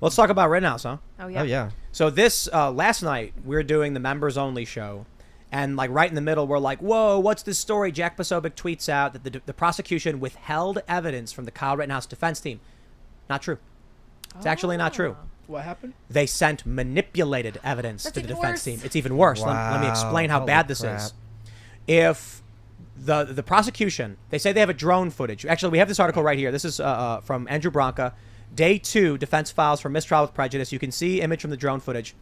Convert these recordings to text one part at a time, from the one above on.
Let's talk about Rittenhouse, huh? Oh yeah. Oh yeah. So this last night we were doing the members only show, and like right in the middle we're like, whoa, what's this story? Jack Posobiec tweets out that the prosecution withheld evidence from the Kyle Rittenhouse defense team. Not true. It's actually not true. What happened? They sent manipulated evidence That's to the even defense worse. team. It's even worse. Let me explain how Holy bad this crap. is. If the prosecution, they say they have a drone footage. Actually, we have this article right here. This is from Andrew Branca. Day 2, defense files for mistrial with prejudice. You can see image from the drone footage.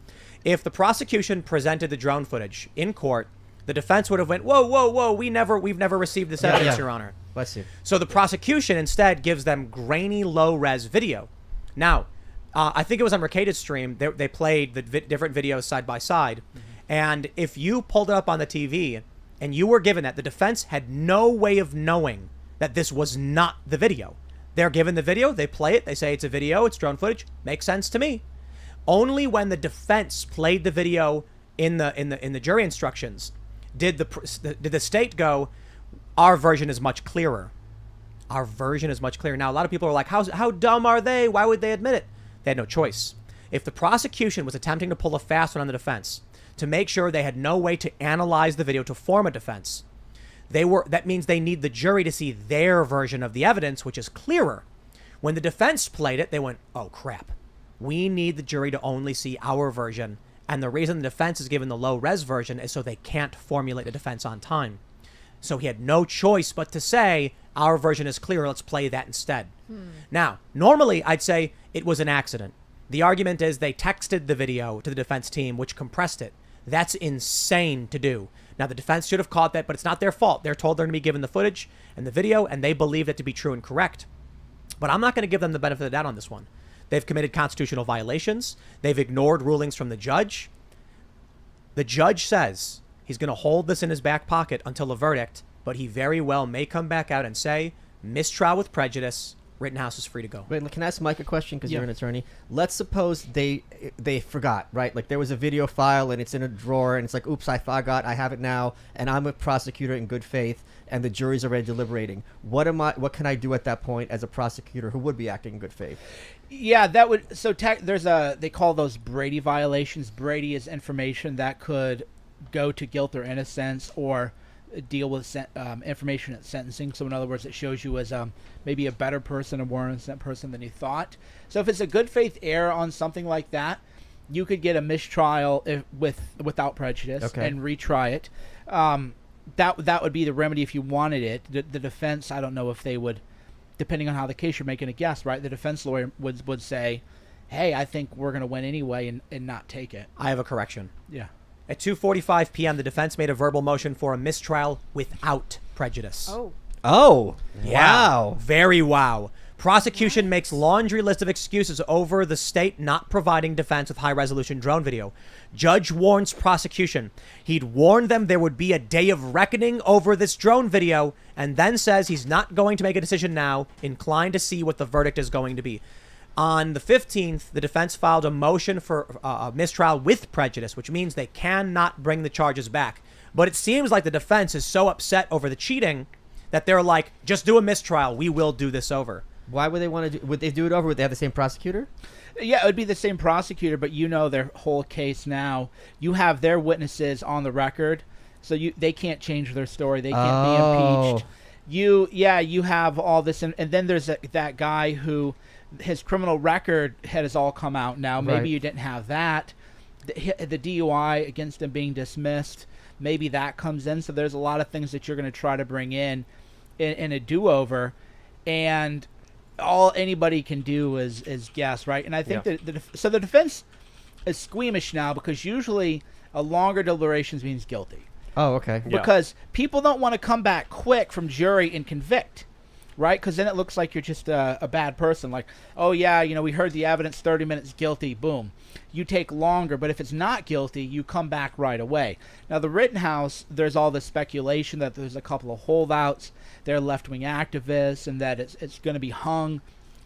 If the prosecution presented the drone footage in court, the defense would have went, whoa, we've never received this evidence, Your Honor. Bless you. So the prosecution instead gives them grainy, low-res video. Now, I think it was on Mercator's stream. They played the different videos side by side. And if you pulled it up on the TV and you were given that, the defense had no way of knowing that this was not the video. They're given the video, they play it, they say it's a video, it's drone footage. Makes sense to me. Only when the defense played the video in the jury instructions did the state go, our version is much clearer. Our version is much clearer. Now, a lot of people are like, how dumb are they? Why would they admit it? They had no choice. If the prosecution was attempting to pull a fast one on the defense to make sure they had no way to analyze the video to form a defense, that means they need the jury to see their version of the evidence, which is clearer. When the defense played it, they went, oh, crap. We need the jury to only see our version. And the reason the defense is given the low-res version is so they can't formulate a defense on time. So he had no choice but to say, our version is clearer, let's play that instead. Now, normally I'd say it was an accident. The argument is they texted the video to the defense team, which compressed it. That's insane to do. Now, the defense should have caught that, but it's not their fault. They're told they're going to be given the footage and the video, and they believe it to be true and correct. But I'm not going to give them the benefit of the doubt on this one. They've committed constitutional violations. They've ignored rulings from the judge. The judge says he's going to hold this in his back pocket until a verdict, but he very well may come back out and say, mistrial with prejudice, Rittenhouse is free to go. Wait, can I ask Mike a question? Because you're an attorney. Let's suppose they forgot, right? Like there was a video file and it's in a drawer and it's like, oops, I forgot. I have it now, and I'm a prosecutor in good faith, and the jury's already deliberating. What can I do at that point as a prosecutor who would be acting in good faith? Yeah, that would. So they call those Brady violations. Brady is information that could go to guilt or innocence or deal with information at sentencing. So in other words, it shows you as maybe a better person, a more innocent person than you thought. So if it's a good faith error on something like that, you could get a mistrial without prejudice and retry it. That would be the remedy if you wanted it. The defense, I don't know if they would, depending on how the case, you're making a guess, right? The defense lawyer would say, hey, I think we're going to win anyway and not take it. I have a correction. Yeah. At 2:45 p.m., the defense made a verbal motion for a mistrial without prejudice. Oh, Yeah. wow. Very wow. Prosecution makes laundry list of excuses over the state not providing defense with high-resolution drone video. Judge warns prosecution. He'd warned them there would be a day of reckoning over this drone video, and then says he's not going to make a decision now, inclined to see what the verdict is going to be. On the 15th, the defense filed a motion for a mistrial with prejudice, which means they cannot bring the charges back. But it seems like the defense is so upset over the cheating that they're like, just do a mistrial. We will do this over. Why would they want to do? Would they do it over? Would they have the same prosecutor? Yeah, it would be the same prosecutor, but you know their whole case now. You have their witnesses on the record, so they can't change their story. They can't be impeached. You have all this, and then there's that guy who his criminal record has all come out now. Maybe you didn't have that. The DUI against him being dismissed, maybe that comes in. So there's a lot of things that you're going to try to bring in a do-over, and all anybody can do is guess, right? And I think that the defense is squeamish now because usually a longer deliberations means guilty. Oh, okay. Because people don't want to come back quick from jury and convict, right? Because then it looks like you're just a bad person. Like, oh yeah, we heard the evidence, 30 minutes guilty, boom. You take longer, but if it's not guilty, you come back right away. Now, the Rittenhouse, there's all this speculation that there's a couple of holdouts, they're left-wing activists, and that it's going to be hung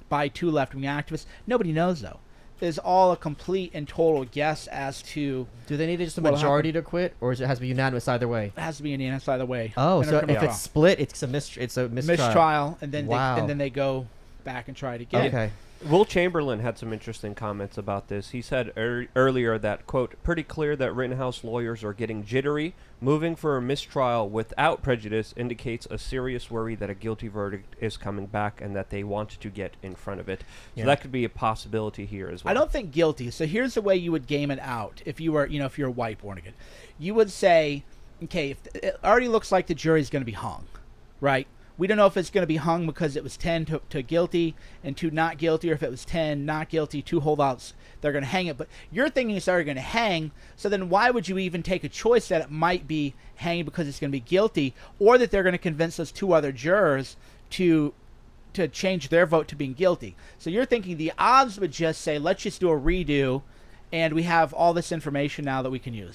by 2 left-wing activists. Nobody knows, though. It's all a complete and total guess as to... Do they need just a majority to quit, or it has to be unanimous either way? It has to be unanimous either way. Oh, so if it's split, it's a mistrial. Mistrial, and then Wow. then they go back and try it again. Okay. Will Chamberlain had some interesting comments about this. He said earlier that, quote, pretty clear that Rittenhouse lawyers are getting jittery. Moving for a mistrial without prejudice indicates a serious worry that a guilty verdict is coming back and that they want to get in front of it. So that could be a possibility here as well. I don't think guilty. So here's the way you would game it out if you were, if you're white born again. You would say, okay, if it already looks like the jury's going to be hung, right? We don't know if it's going to be hung because it was 10 to guilty and 2 not guilty, or if it was 10 not guilty, 2 holdouts, they're going to hang it. But you're thinking it's already going to hang, so then why would you even take a choice that it might be hanging because it's going to be guilty, or that they're going to convince those 2 other jurors to change their vote to being guilty? So you're thinking the odds would just say, let's just do a redo, and we have all this information now that we can use.